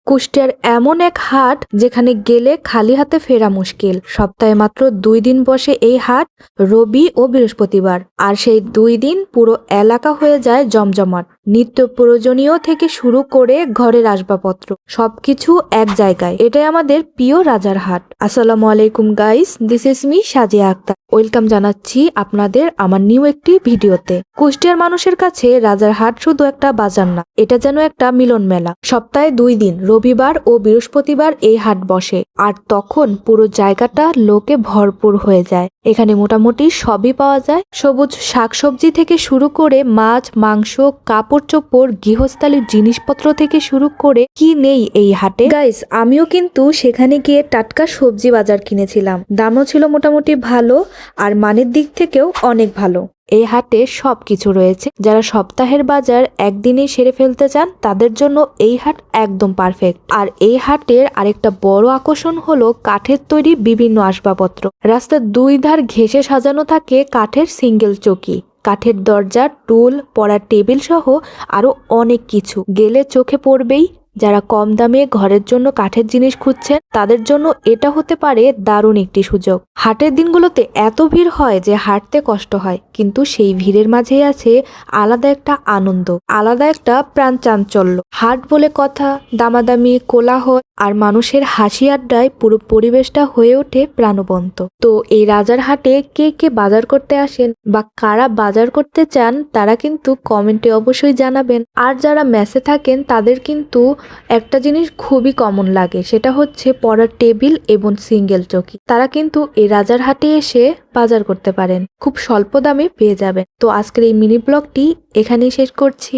কুষ্টিয়ার এমন এক হাট যেখানে গেলে খালি হাতে ফেরা মুশকিল। সপ্তাহে মাত্র 2 দিন বসে এই হাট, রবি ও বৃহস্পতিবার। আর সেই 2 দিন পুরো এলাকা হয়ে যায় জমজমাট। নিত্য প্রয়োজনীয় থেকে শুরু করে ঘরের আসবাবপত্র সবকিছু এক জায়গায়। এটাই আমাদের প্রিয় রাজার হাট। আসসালামু আলাইকুম guys, this is me Sajia Akter. Welcome জানাচ্ছি আপনাদের আমার নিউ একটি ভিডিওতে। কুষ্টিয়ার মানুষের কাছে রাজার হাট শুধু একটা বাজার না, এটা যেন একটা মিলন মেলা। সপ্তাহে 2 দিন রবিবার ও বৃহস্পতিবার এই হাট বসে, আর তখন পুরো জায়গাটা লোকে ভরপুর হয়ে যায়। এখানে মোটামুটি সবই পাওয়া যায়, সবুজ শাকসবজি থেকে শুরু করে মাছ, মাংস, কাপড় চোপড়, গৃহস্থালির জিনিসপত্র থেকে শুরু করে কি নেই এই হাটে। গাইস, আমিও কিন্তু সেখানে গিয়ে টাটকা সবজি বাজার কিনেছিলাম। দামও ছিল মোটামুটি ভালো, আর মানের দিক থেকেও অনেক ভালো। এই হাটে সবকিছু রয়েছে। যারা সপ্তাহের বাজার একদিনেই সেরে ফেলতে চান তাদের জন্য এই হাট একদম পারফেক্ট। আর এই হাটের আরেকটা বড় আকর্ষণ হলো কাঠের তৈরি বিভিন্ন আসবাবপত্র। রাস্তার 2 ধার ঘেঁষে সাজানো থাকে কাঠের সিঙ্গেল চৌকি, কাঠের দরজা, টুল, পড়ার টেবিল সহ আরো অনেক কিছু। গেলে চোখে পড়বেই। যারা কম দামে ঘরের জন্য কাঠের জিনিস খুঁজছেন তাদের জন্য এটা হতে পারে দারুণ একটি সুযোগ। হাটের দিনগুলোতে এত ভিড় হয় যে হাঁটতে কষ্ট হয়, কিন্তু সেই ভিড়ের মাঝেই আছে আলাদা একটা আনন্দ, আলাদা একটা প্রাণ চাঞ্চল্য। হাট বলে কথা, দামাদামি, কোলাহল আর মানুষের হাসি আড্ডায় পুরো পরিবেশটা হয়ে ওঠে প্রাণবন্ত। তো এই রাজার হাটে কে কে বাজার করতে আসেন বা কারা বাজার করতে চান তারা কিন্তু কমেন্টে অবশ্যই জানাবেন। আর যারা মেসে থাকেন তাদের কিন্তু একটা জিনিস খুবই কমন লাগে, সেটা হচ্ছে পড়ার টেবিল এবং সিঙ্গেল চৌকি। তারা কিন্তু এই রাজার হাটে এসে বাজার করতে পারেন, খুব স্বল্প দামে পেয়ে যাবেন। তো আজকের এই মিনি ব্লগটি এখানেই শেষ করছি।